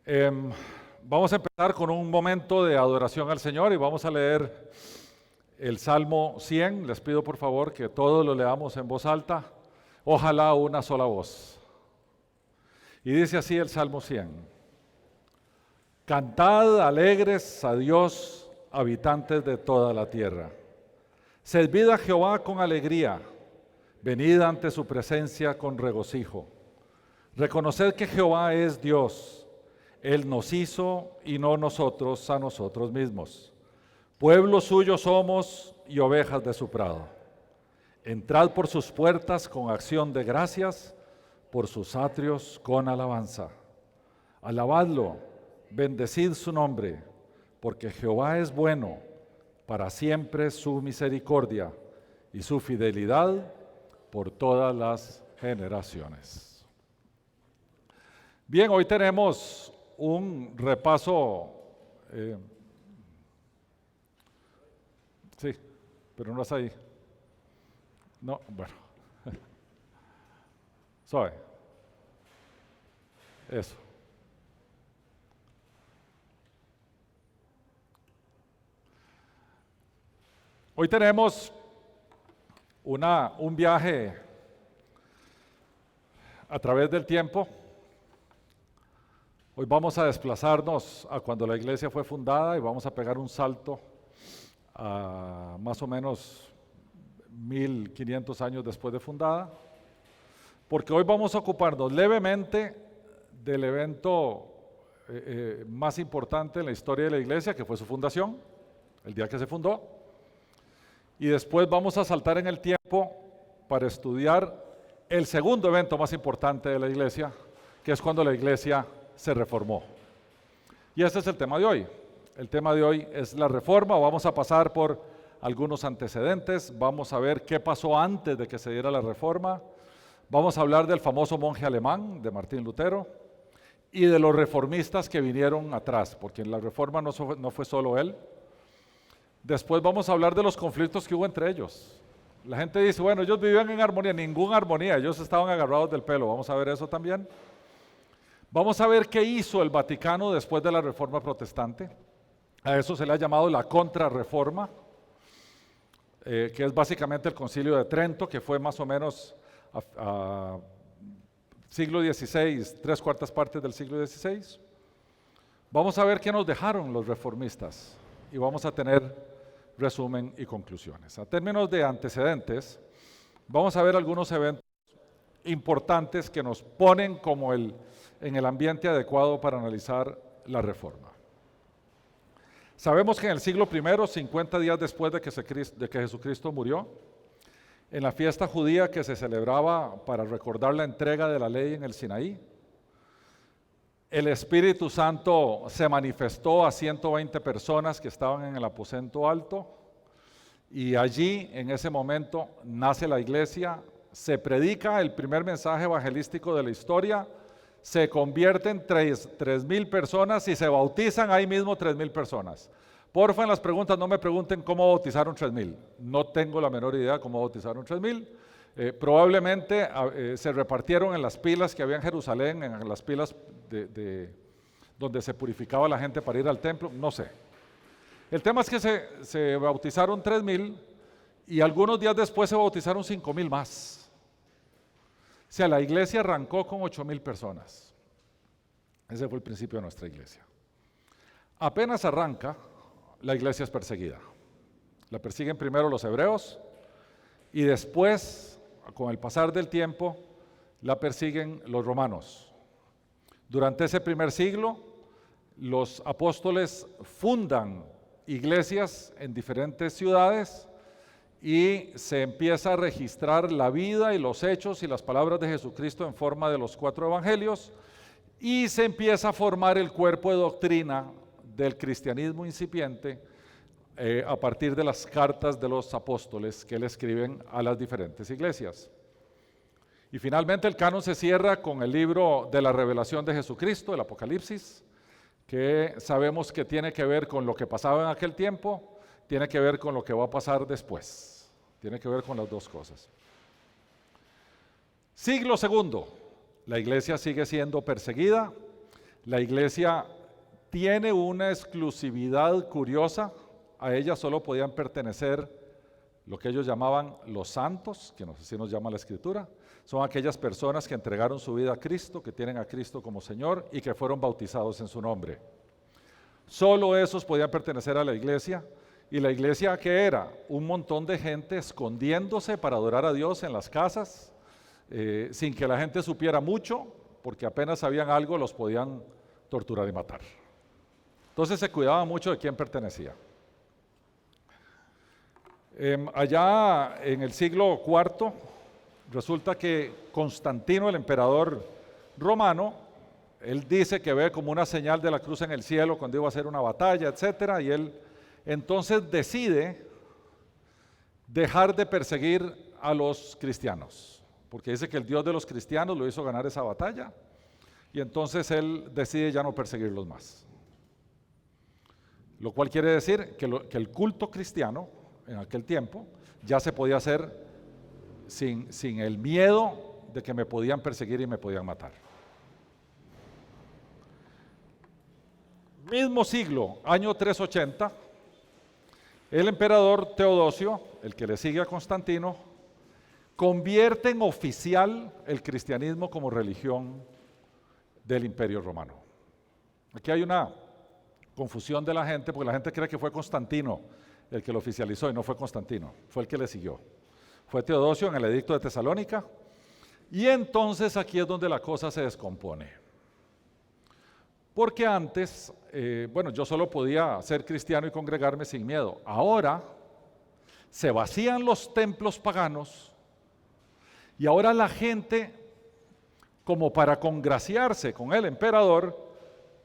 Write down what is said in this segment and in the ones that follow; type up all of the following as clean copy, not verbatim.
Em, Vamos a empezar con un momento de adoración al Señor y vamos a leer el Salmo 100. Les pido por favor que todos lo leamos en voz alta, ojalá una sola voz. Y dice así el Salmo 100. Cantad alegres a Dios, habitantes de toda la tierra. Servid a Jehová con alegría, venid ante su presencia con regocijo. Reconoced que Jehová es Dios. Él nos hizo y no nosotros a nosotros mismos. Pueblo suyo somos y ovejas de su prado. Entrad por sus puertas con acción de gracias, por sus atrios con alabanza. Alabadlo, bendecid su nombre, porque Jehová es bueno, para siempre su misericordia y su fidelidad por todas las generaciones. Bien, hoy tenemos un repaso, sí, pero no es ahí. No, bueno. Suave. Eso. Hoy tenemos un viaje a través del tiempo. Hoy vamos a desplazarnos a cuando la iglesia fue fundada y vamos a pegar un salto a más o menos 1500 años después de fundada, porque hoy vamos a ocuparnos levemente del evento más importante en la historia de la iglesia, que fue su fundación, el día que se fundó, y después vamos a saltar en el tiempo para estudiar el segundo evento más importante de la iglesia, que es cuando la iglesia se reformó. Y ese es el tema de hoy. El tema de hoy es la reforma. Vamos a pasar por algunos antecedentes, vamos a ver qué pasó antes de que se diera la reforma, vamos a hablar del famoso monje alemán, de Martín Lutero, y de los reformistas que vinieron atrás, porque en la reforma no fue solo él. Después vamos a hablar de los conflictos que hubo entre ellos. La gente dice, bueno, ellos vivían en armonía. Ninguna armonía, ellos estaban agarrados del pelo. Vamos a ver eso también. Vamos a ver qué hizo el Vaticano después de la Reforma Protestante. A eso se le ha llamado la Contrarreforma, que es básicamente el Concilio de Trento, que fue más o menos a siglo XVI, 3/4 partes del siglo XVI. Vamos a ver qué nos dejaron los reformistas y vamos a tener resumen y conclusiones. A términos de antecedentes, vamos a ver algunos eventos importantes que nos ponen como en el ambiente adecuado para analizar la reforma. Sabemos que en el siglo I, 50 días después de que Jesucristo murió, en la fiesta judía que se celebraba para recordar la entrega de la ley en el Sinaí, el Espíritu Santo se manifestó a 120 personas que estaban en el aposento alto y allí, en ese momento, nace la iglesia, se predica el primer mensaje evangelístico de la historia, se convierten 3,000 personas y se bautizan ahí mismo 3,000 personas. Porfa, en las preguntas no me pregunten cómo bautizaron 3,000. No tengo la menor idea cómo bautizaron 3,000. Probablemente se repartieron en las pilas que había en Jerusalén, en las pilas donde se purificaba la gente para ir al templo, no sé. El tema es que se bautizaron 3,000 y algunos días después se bautizaron 5,000 más. O sea, la iglesia arrancó con 8,000 personas. Ese fue el principio de nuestra iglesia. Apenas arranca, la iglesia es perseguida. La persiguen primero los hebreos y después, con el pasar del tiempo, la persiguen los romanos. Durante ese primer siglo, los apóstoles fundan iglesias en diferentes ciudades y se empieza a registrar la vida y los hechos y las palabras de Jesucristo en forma de los 4 evangelios y se empieza a formar el cuerpo de doctrina del cristianismo incipiente a partir de las cartas de los apóstoles que le escriben a las diferentes iglesias. Y finalmente el canon se cierra con el libro de la revelación de Jesucristo, el Apocalipsis, que sabemos que tiene que ver con lo que pasaba en aquel tiempo, tiene que ver con lo que va a pasar después. Tiene que ver con las dos cosas. Siglo II, la iglesia sigue siendo perseguida, La iglesia tiene una exclusividad curiosa. A ella solo podían pertenecer lo que ellos llamaban los santos, que no sé si nos llama la Escritura. Son aquellas personas que entregaron su vida a Cristo, que tienen a Cristo como Señor y que fueron bautizados en su nombre. Solo esos podían pertenecer a la iglesia. ¿Y la iglesia qué era? Un montón de gente escondiéndose para adorar a Dios en las casas, sin que la gente supiera mucho, porque apenas sabían algo los podían torturar y matar. Entonces se cuidaba mucho de quién pertenecía. Allá en el siglo IV, resulta que Constantino, el emperador romano, él dice que ve como una señal de la cruz en el cielo cuando iba a hacer una batalla, etcétera, y él entonces decide dejar de perseguir a los cristianos, porque dice que el Dios de los cristianos lo hizo ganar esa batalla, y entonces él decide ya no perseguirlos más. Lo cual quiere decir que el culto cristiano en aquel tiempo ya se podía hacer sin el miedo de que me podían perseguir y me podían matar. Mismo siglo, año 380, el emperador Teodosio, el que le sigue a Constantino, convierte en oficial el cristianismo como religión del Imperio Romano. Aquí hay una confusión de la gente, porque la gente cree que fue Constantino el que lo oficializó, y no fue Constantino, fue el que le siguió. Fue Teodosio en el edicto de Tesalónica, y entonces aquí es donde la cosa se descompone. Porque antes, yo solo podía ser cristiano y congregarme sin miedo. Ahora se vacían los templos paganos, y ahora la gente, como para congraciarse con el emperador,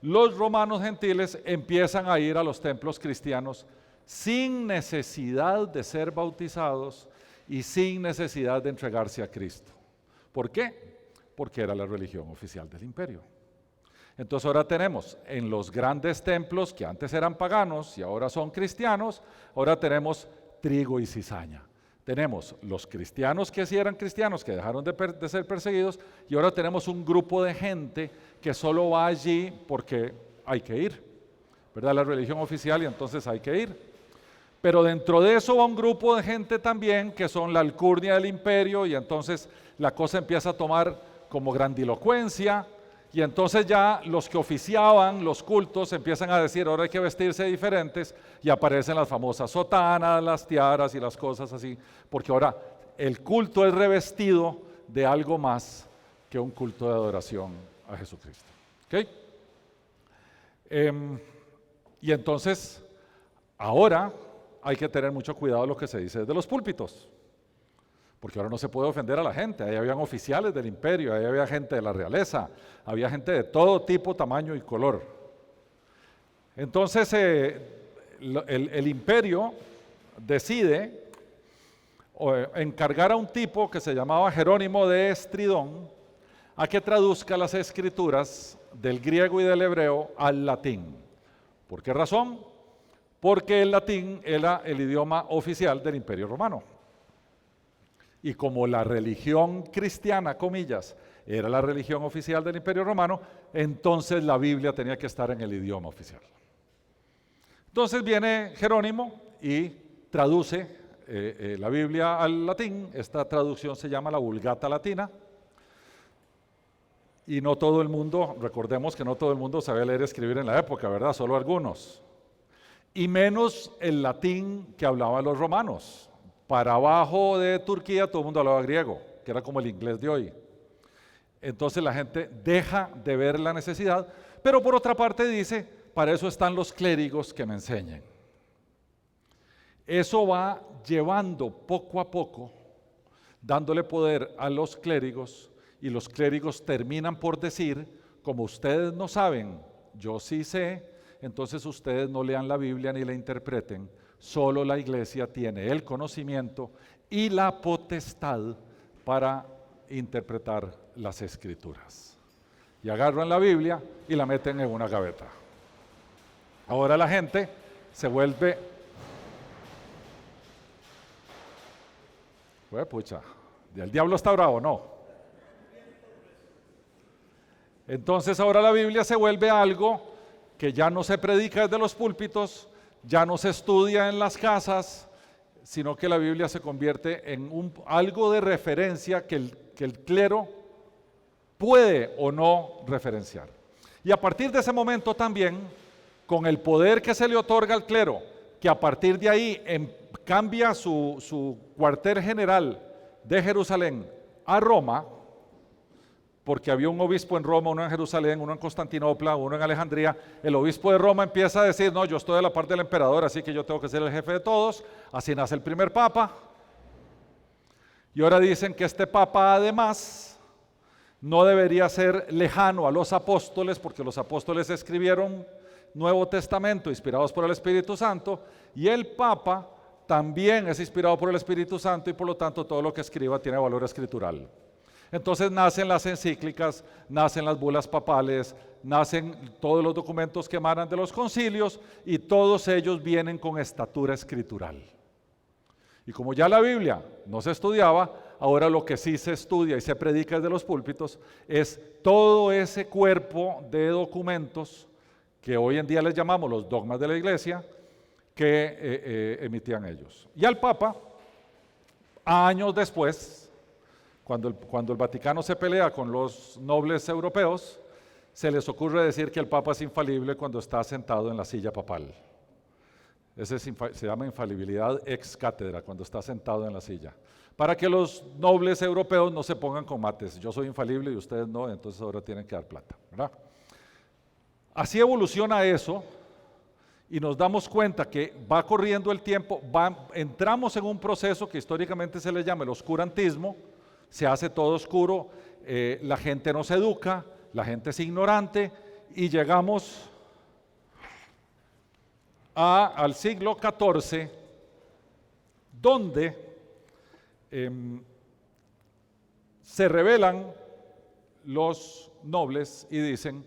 los romanos gentiles empiezan a ir a los templos cristianos sin necesidad de ser bautizados y sin necesidad de entregarse a Cristo. ¿Por qué? Porque era la religión oficial del imperio. Entonces ahora tenemos en los grandes templos que antes eran paganos y ahora son cristianos, ahora tenemos trigo y cizaña. Tenemos los cristianos que sí eran cristianos, que dejaron de ser perseguidos, y ahora tenemos un grupo de gente que solo va allí porque hay que ir, ¿verdad? La religión oficial, y entonces hay que ir. Pero dentro de eso va un grupo de gente también que son la alcurnia del imperio, y entonces la cosa empieza a tomar como grandilocuencia, y entonces ya los que oficiaban los cultos empiezan a decir, ahora hay que vestirse diferentes, y aparecen las famosas sotanas, las tiaras y las cosas así, porque ahora el culto es revestido de algo más que un culto de adoración a Jesucristo. ¿Okay? Y entonces, ahora hay que tener mucho cuidado lo que se dice desde los púlpitos, porque ahora no se puede ofender a la gente. Ahí habían oficiales del imperio, ahí había gente de la realeza, había gente de todo tipo, tamaño y color. Entonces el imperio decide encargar a un tipo que se llamaba Jerónimo de Estridón a que traduzca las escrituras del griego y del hebreo al latín. ¿Por qué razón? Porque el latín era el idioma oficial del Imperio Romano. Y como la religión cristiana, comillas, era la religión oficial del Imperio Romano, entonces la Biblia tenía que estar en el idioma oficial. Entonces viene Jerónimo y traduce la Biblia al latín. Esta traducción se llama la Vulgata Latina. Y no todo el mundo, recordemos que no todo el mundo sabía leer y escribir en la época, ¿verdad? Solo algunos. Y menos el latín que hablaban los romanos. Para abajo de Turquía todo el mundo hablaba griego, que era como el inglés de hoy. Entonces la gente deja de ver la necesidad, pero por otra parte dice, para eso están los clérigos que me enseñen. Eso va llevando poco a poco, dándole poder a los clérigos, y los clérigos terminan por decir, como ustedes no saben, yo sí sé, entonces ustedes no lean la Biblia ni la interpreten, solo la iglesia tiene el conocimiento y la potestad para interpretar las escrituras. Y agarran la Biblia y la meten en una gaveta. Ahora la gente se vuelve, pucha, el diablo está bravo, ¿no? Entonces ahora la Biblia se vuelve algo que ya no se predica desde los púlpitos, ya no se estudia en las casas, sino que la Biblia se convierte en algo de referencia que el clero puede o no referenciar. Y a partir de ese momento también, con el poder que se le otorga al clero, que a partir de ahí cambia su cuartel general de Jerusalén a Roma, porque había un obispo en Roma, uno en Jerusalén, uno en Constantinopla, uno en Alejandría. El obispo de Roma empieza a decir, no, yo estoy de la parte del emperador, así que yo tengo que ser el jefe de todos. Así nace el primer papa. Y ahora dicen que este papa además no debería ser lejano a los apóstoles, porque los apóstoles escribieron Nuevo Testamento inspirados por el Espíritu Santo, y el papa también es inspirado por el Espíritu Santo, y por lo tanto todo lo que escriba tiene valor escritural. Entonces nacen las encíclicas, nacen las bulas papales, nacen todos los documentos que emanan de los concilios, y todos ellos vienen con estatura escritural. Y como ya la Biblia no se estudiaba, ahora lo que sí se estudia y se predica desde los púlpitos es todo ese cuerpo de documentos que hoy en día les llamamos los dogmas de la iglesia, que emitían ellos. Y al Papa, años después, cuando el Vaticano se pelea con los nobles europeos, se les ocurre decir que el Papa es infalible cuando está sentado en la silla papal. Ese se llama infalibilidad ex cátedra, cuando está sentado en la silla. Para que los nobles europeos no se pongan con mates. Yo soy infalible y ustedes no, entonces ahora tienen que dar plata, ¿verdad? Así evoluciona eso, y nos damos cuenta que va corriendo el tiempo, entramos en un proceso que históricamente se le llama el oscurantismo. Se hace todo oscuro, la gente no se educa, la gente es ignorante, y llegamos al siglo XIV, donde se rebelan los nobles y dicen,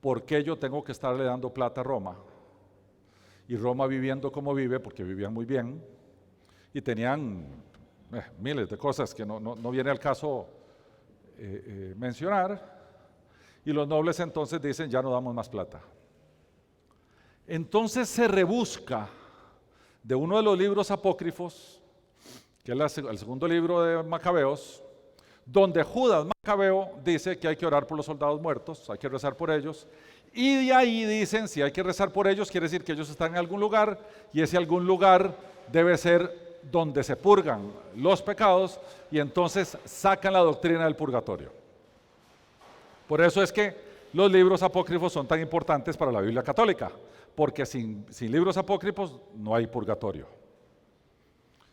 ¿por qué yo tengo que estarle dando plata a Roma? Y Roma viviendo como vive, porque vivían muy bien, y tenían miles de cosas que no viene al caso mencionar, y los nobles entonces dicen, ya no damos más plata. Entonces se rebusca de uno de los libros apócrifos, que es el segundo libro de Macabeos, donde Judas Macabeo dice que hay que orar por los soldados muertos, hay que rezar por ellos, y de ahí dicen, si hay que rezar por ellos, quiere decir que ellos están en algún lugar, y ese algún lugar debe ser donde se purgan los pecados, y entonces sacan la doctrina del purgatorio. Por eso es que los libros apócrifos son tan importantes para la Biblia católica, porque sin libros apócrifos no hay purgatorio.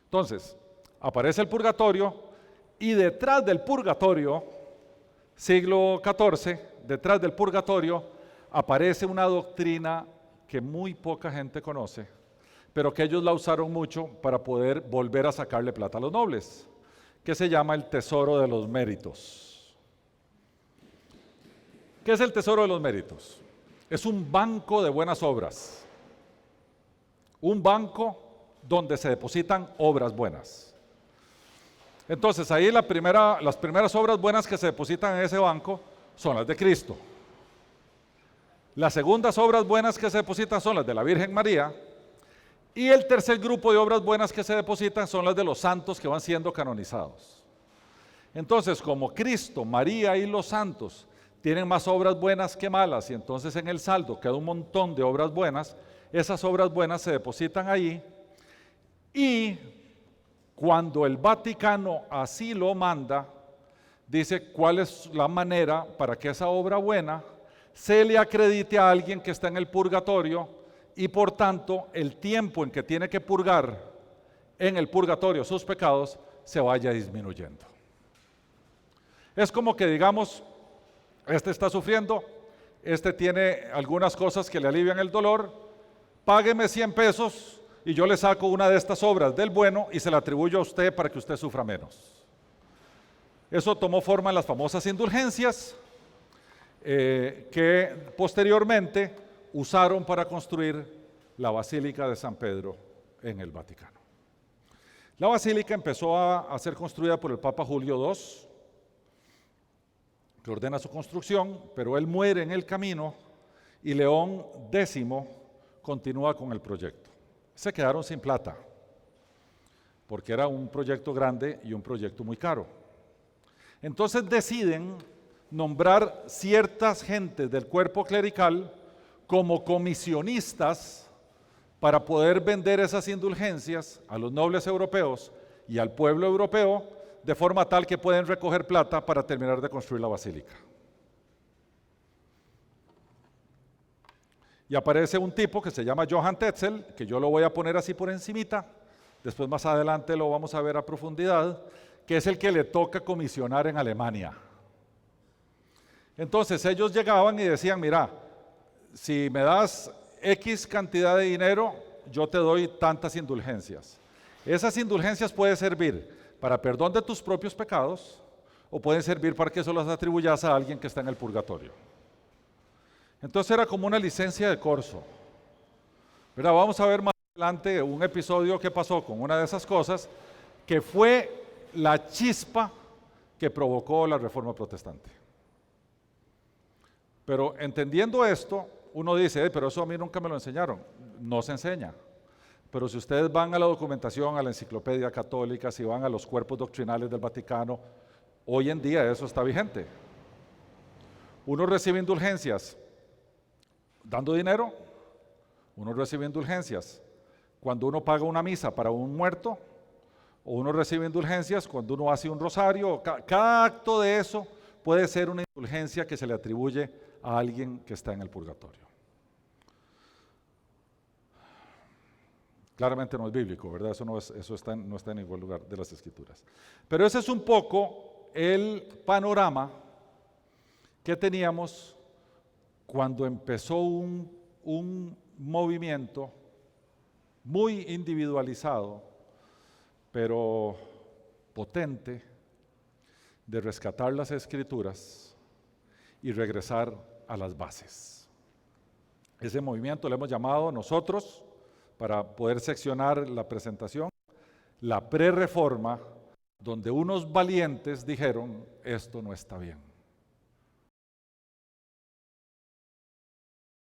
Entonces, aparece el purgatorio, y detrás del purgatorio, siglo XIV, detrás del purgatorio, aparece una doctrina que muy poca gente conoce, pero que ellos la usaron mucho para poder volver a sacarle plata a los nobles, que se llama el tesoro de los méritos. ¿Qué es el tesoro de los méritos? Es un banco de buenas obras, un banco donde se depositan obras buenas. Entonces ahí las primeras obras buenas que se depositan en ese banco son las de Cristo. Las segundas obras buenas que se depositan son las de la Virgen María, y el tercer grupo de obras buenas que se depositan son las de los santos que van siendo canonizados. Entonces, como Cristo, María y los santos tienen más obras buenas que malas, y entonces en el saldo queda un montón de obras buenas, esas obras buenas se depositan ahí, y cuando el Vaticano así lo manda, dice cuál es la manera para que esa obra buena se le acredite a alguien que está en el purgatorio, y por tanto el tiempo en que tiene que purgar en el purgatorio sus pecados se vaya disminuyendo. Es como que digamos, este está sufriendo, este tiene algunas cosas que le alivian el dolor, págueme 100 pesos y yo le saco una de estas obras del bueno y se la atribuyo a usted para que usted sufra menos. Eso tomó forma en las famosas indulgencias, que posteriormente usaron para construir la Basílica de San Pedro en el Vaticano. La basílica empezó a ser construida por el Papa Julio II, que ordena su construcción, pero él muere en el camino y León X continúa con el proyecto. Se quedaron sin plata, porque era un proyecto grande y un proyecto muy caro. Entonces deciden nombrar ciertas gentes del cuerpo clerical como comisionistas para poder vender esas indulgencias a los nobles europeos y al pueblo europeo, de forma tal que pueden recoger plata para terminar de construir la basílica. Y aparece un tipo que se llama Johann Tetzel, que yo lo voy a poner así por encimita, después más adelante lo vamos a ver a profundidad, que es el que le toca comisionar en Alemania. Entonces ellos llegaban y decían, mira, si me das X cantidad de dinero, yo te doy tantas indulgencias. Esas indulgencias pueden servir para perdón de tus propios pecados o pueden servir para que eso las atribuyas a alguien que está en el purgatorio. Entonces era como una licencia de corso. Mira, vamos a ver más adelante un episodio que pasó con una de esas cosas, que fue la chispa que provocó la Reforma Protestante. Pero entendiendo esto, uno dice, pero eso a mí nunca me lo enseñaron. No se enseña. Pero si ustedes van a la documentación, a la enciclopedia católica, si van a los cuerpos doctrinales del Vaticano, hoy en día eso está vigente. Uno recibe indulgencias dando dinero, uno recibe indulgencias cuando uno paga una misa para un muerto, o uno recibe indulgencias cuando uno hace un rosario. Cada acto de eso puede ser una indulgencia que se le atribuye a alguien que está en el purgatorio. Claramente no es bíblico, ¿verdad? Eso no está en ningún lugar de las Escrituras. Pero ese es un poco el panorama que teníamos cuando empezó un movimiento muy individualizado, pero potente, de rescatar las Escrituras y regresar a las bases. Ese movimiento le hemos llamado nosotros, para poder seccionar la presentación, la prerreforma, donde unos valientes dijeron, esto no está bien.